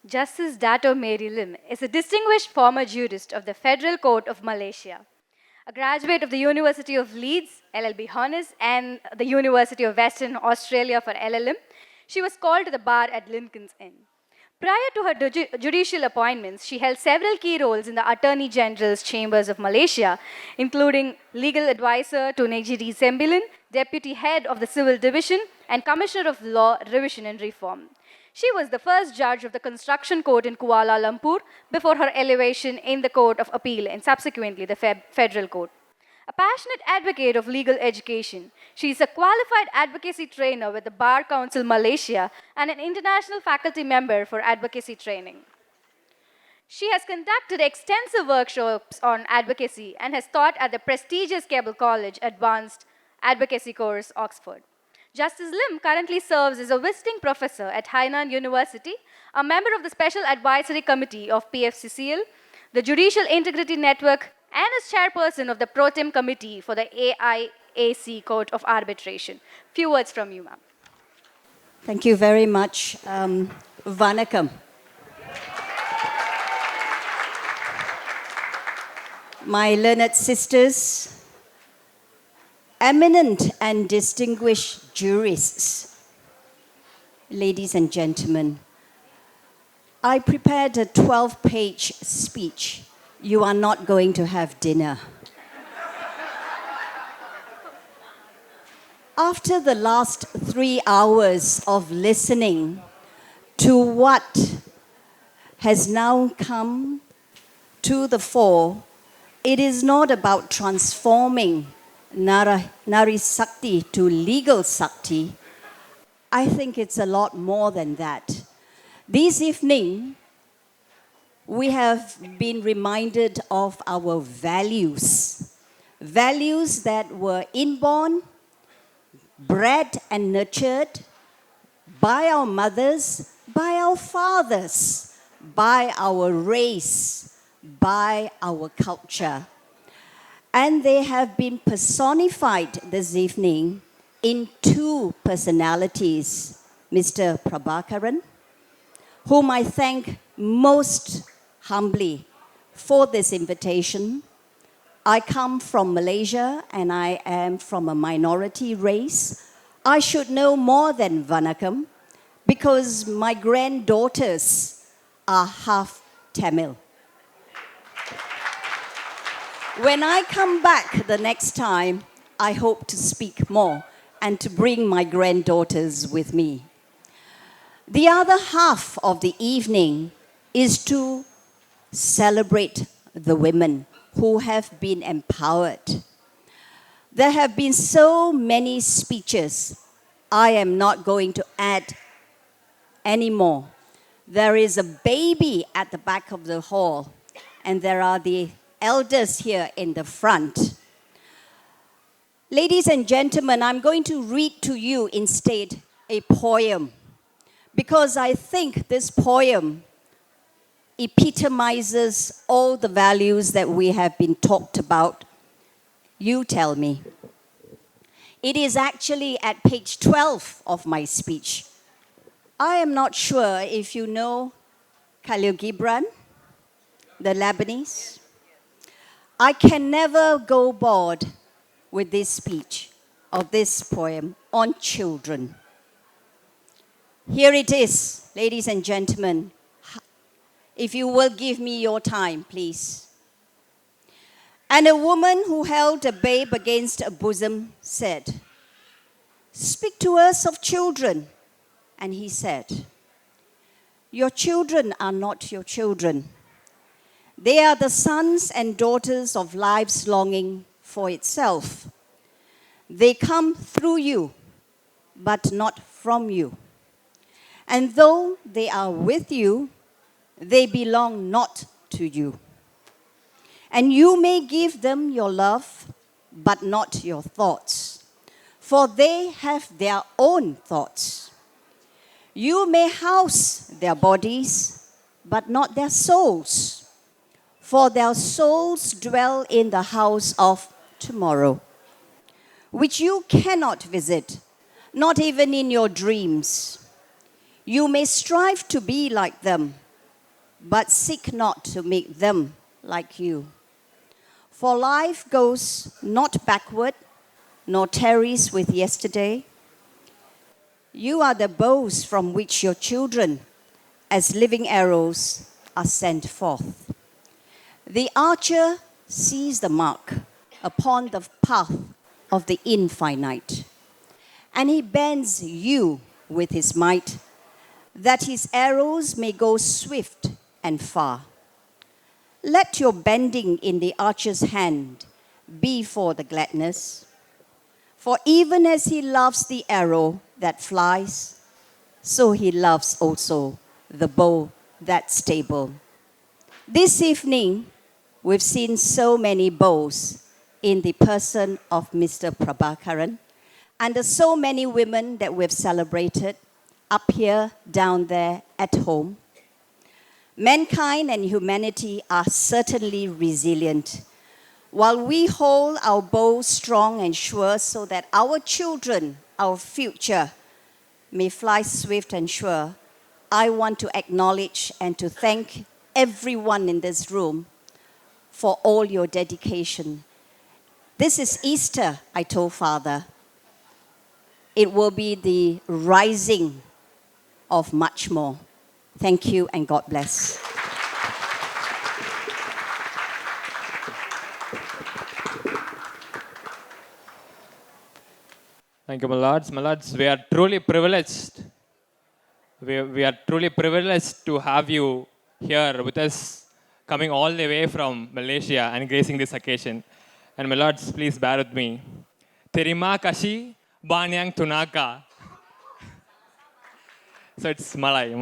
Justice Dato Mary Lim is a distinguished former jurist of the Federal Court of Malaysia. A graduate of the University of Leeds, LLB Honours, and the University of Western Australia for LLM, she was called to the bar at Lincoln's Inn. Prior to her judicial appointments, she held several key roles in the Attorney General's chambers of Malaysia, including legal advisor to Negeri Sembilan, deputy head of the Civil Division, and Commissioner of Law, Revision and Reform. She was the first judge of the Construction Court in Kuala Lumpur before her elevation in the Court of Appeal and subsequently the Federal Court. A passionate advocate of legal education, she is a qualified advocacy trainer with the Bar Council Malaysia and an international faculty member for advocacy training. She has conducted extensive workshops on advocacy and has taught at the prestigious Keble College Advanced Advocacy Course, Oxford. Justice Lim currently serves as a visiting professor at Hainan University, a member of the Special Advisory Committee of PFCCL, the Judicial Integrity Network, and is chairperson of the Pro Tem Committee for the AIAC Court of Arbitration. Few words from you, ma'am. Thank you very much. Vanakkam. My learned sisters, eminent and distinguished jurists, ladies and gentlemen, I prepared a 12-page speech. You are not going to have dinner. After the last 3 hours of listening to what has now come to the fore, it is not about transforming Nari Sakti to legal Sakti. I think it's a lot more than that. This evening, we have been reminded of our values. Values that were inborn, bred and nurtured by our mothers, by our fathers, by our race, by our culture. And they have been personified this evening in two personalities, Mr. Prabhakaran, whom I thank most humbly for this invitation. I come from Malaysia and I am from a minority race. I should know more than Vanakkam because my granddaughters are half Tamil. When I come back the next time, I hope to speak more and to bring my granddaughters with me. The other half of the evening is to celebrate the women who have been empowered. There have been so many speeches. I am not going to add any more. There is a baby at the back of the hall, and there are the elders here in the front. Ladies and gentlemen, I'm going to read to you instead a poem, because I think this poem epitomizes all the values that we have been talked about. You tell me. It is actually at page 12 of my speech. I am not sure if you know Khalil Gibran, the Lebanese. I can never go bored with this speech or this poem on children. Here it is, ladies and gentlemen. If you will give me your time, please. And a woman who held a babe against a bosom said, "Speak to us of children." And he said, "Your children are not your children. They are the sons and daughters of life's longing for itself. They come through you, but not from you. And though they are with you, they belong not to you. And you may give them your love, but not your thoughts, for they have their own thoughts. You may house their bodies, but not their souls, for their souls dwell in the house of tomorrow, which you cannot visit, not even in your dreams. You may strive to be like them, but seek not to make them like you. For life goes not backward, nor tarries with yesterday. You are the bows from which your children, as living arrows, are sent forth. The archer sees the mark upon the path of the infinite, and he bends you with his might, that his arrows may go swift and far. Let your bending in the archer's hand be for the gladness, for even as he loves the arrow that flies, so he loves also the bow that's stable. This evening, we've seen so many bows in the person of Mr. Prabhakaran, and there's so many women that we've celebrated up here, down there, at home. Mankind and humanity are certainly resilient. While we hold our bows strong and sure so that our children, our future, may fly swift and sure, I want to acknowledge and to thank everyone in this room for all your dedication. This is Easter, I told Father. It will be the rising of much more. Thank you and God bless. Thank you, my lords. My lords, we are truly privileged. We are truly privileged to have you here with us, coming all the way from Malaysia and gracing this occasion. And my lords, please bear with me. Terima kasih Banyang Tunaka. So it's Malay.